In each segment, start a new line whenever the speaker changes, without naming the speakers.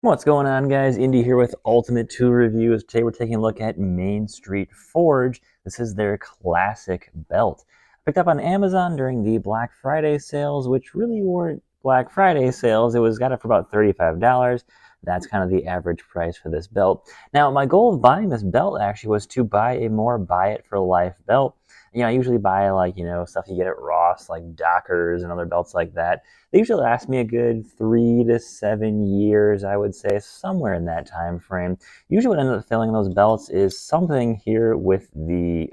What's going on, guys? Indy here with Ultimate Tool Reviews. Today we're taking a look at Main Street Forge. This is their classic belt. I picked up on Amazon during the Black Friday sales, which really weren't Black Friday sales. Got it for about $35. That's kind of the average price for this belt. Now, my goal of buying this belt actually was to buy a more buy it for life belt. I usually buy stuff you get at Ross, like Dockers and other belts like that. They usually last me a good 3 to 7 years, I would say, somewhere in that time frame. Usually what ends up filling those belts is something here with the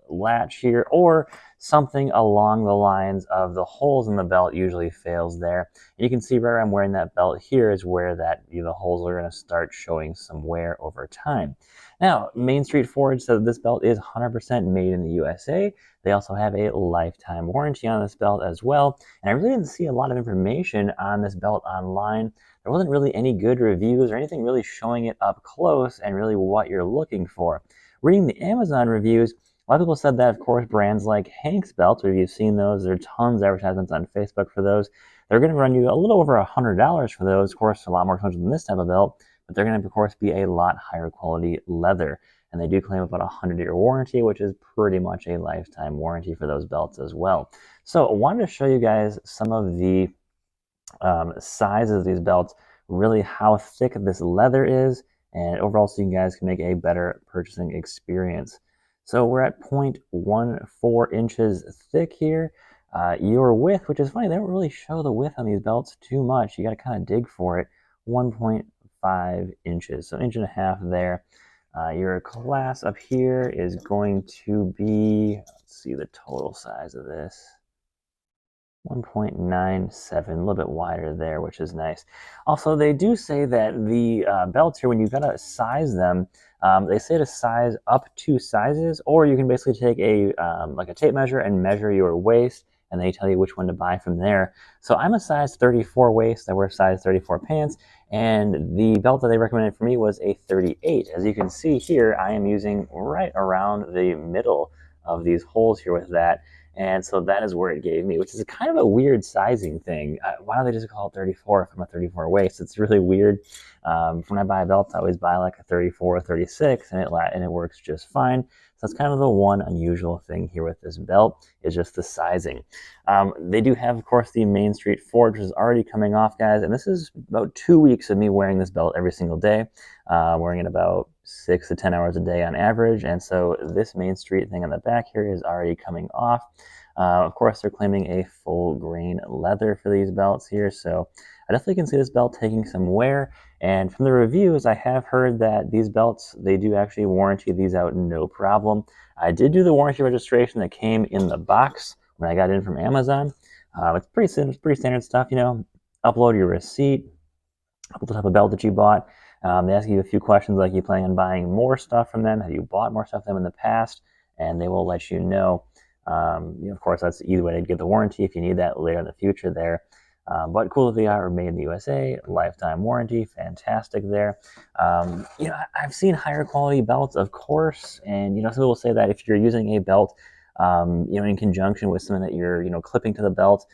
latch here, or something along the lines of the holes in the belt usually fails there. And you can see where I'm wearing that belt here is where the holes are going to start showing some wear over time. Now, Main Street Forge said this belt is 100% made in the USA. They also have a lifetime warranty on this belt as well. And I really didn't see a lot of information on this belt online. There wasn't really any good reviews or anything really showing it up close and really what you're looking for. Reading the Amazon reviews, a lot of people said that, of course, brands like Hank's belts, if you've seen those, there are tons of advertisements on Facebook for those. They're going to run you a little over $100 for those. Of course, a lot more expensive than this type of belt, but they're going to, of course, be a lot higher quality leather. And they do claim about a 100-year warranty, which is pretty much a lifetime warranty for those belts as well. So I wanted to show you guys some of the sizes of these belts, really how thick this leather is, and overall so you guys can make a better purchasing experience. So we're at 0.14 inches thick here. Your width, which is funny, they don't really show the width on these belts too much. You got to kind of dig for it. 1.5 inches, so 1.5 inches there. Your class up here is going to be, let's see the total size of this, 1.97, a little bit wider there, which is nice. Also, they do say that the belts here, when you've got to size them, they say to size up 2 sizes, or you can basically take a like a tape measure and measure your waist, and they tell you which one to buy from there. So I'm a size 34 waist, I wear size 34 pants, and the belt that they recommended for me was a 38. As you can see here, I am using right around the middle of these holes here with that. And so that is where it gave me, which is kind of a weird sizing thing. Why don't they just call it 34 if I'm a 34 waist? It's really weird. When I buy a belt, I always buy like a 34 or 36, and it works just fine. So that's kind of the one unusual thing here with this belt, is just the sizing. They do have, of course, the Main Street Forge, which is already coming off, guys. And this is about 2 weeks of me wearing this belt every single day, wearing it about 6 to 10 hours a day on average. And so this Main Street thing on the back here is already coming off. Of course, they're claiming a full grain leather for these belts here. So I definitely can see this belt taking some wear. And from the reviews, I have heard that these belts, they do actually warranty these out no problem. I did do the warranty registration that came in the box when I got it in from Amazon. It's pretty standard stuff, upload your receipt, upload the type of belt that you bought. They ask you a few questions like, you planning on buying more stuff from them? Have you bought more stuff from them in the past? And they will let you know. Of course, that's the easy way to get the warranty if you need that later in the future there. But cool that they are made in the USA, lifetime warranty, fantastic there. I've seen higher quality belts, of course, and some people say that if you're using a belt, in conjunction with something that you're, clipping to the belt,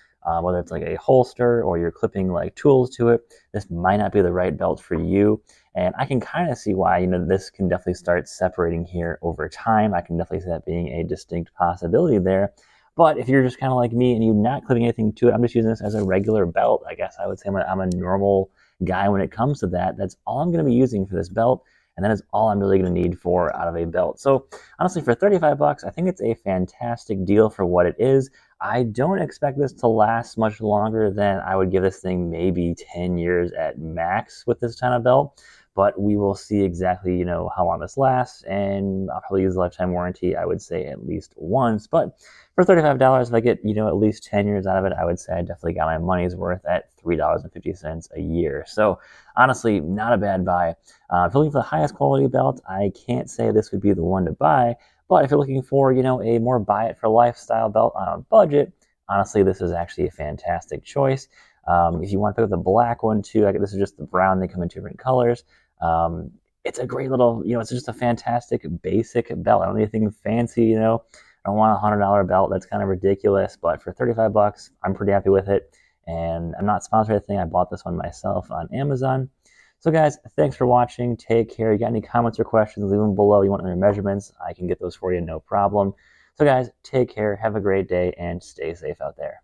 whether it's like a holster or you're clipping like tools to it, this might not be the right belt for you. And I can kind of see why, this can definitely start separating here over time. I can definitely see that being a distinct possibility there. But if you're just kind of like me and you're not clipping anything to it, I'm just using this as a regular belt. I guess I would say I'm a normal guy when it comes to that. That's all I'm going to be using for this belt. And that is all I'm really going to need out of a belt. So honestly, for 35 bucks, I think it's a fantastic deal for what it is. I don't expect this to last much longer than I would give this thing maybe 10 years at max with this kind of belt. But we will see exactly, how long this lasts, and I'll probably use the lifetime warranty, I would say, at least once. But for $35, if I get, at least 10 years out of it, I would say I definitely got my money's worth at $3.50 a year. So honestly, not a bad buy. If you're looking for the highest quality belt, I can't say this would be the one to buy. But if you're looking for, a more buy-it-for-lifestyle belt on a budget, honestly, this is actually a fantastic choice. If you want to pick up the black one too, this is just the brown. They come in 2 different colors. It's a great little, it's just a fantastic basic belt. I don't need anything fancy, I don't want a $100 belt. That's kind of ridiculous. But for 35 bucks, I'm pretty happy with it. And I'm not sponsored or anything. I bought this one myself on Amazon. So guys, thanks for watching. Take care. You got any comments or questions, leave them below. You want any measurements, I can get those for you, no problem. So guys, take care, have a great day, and stay safe out there.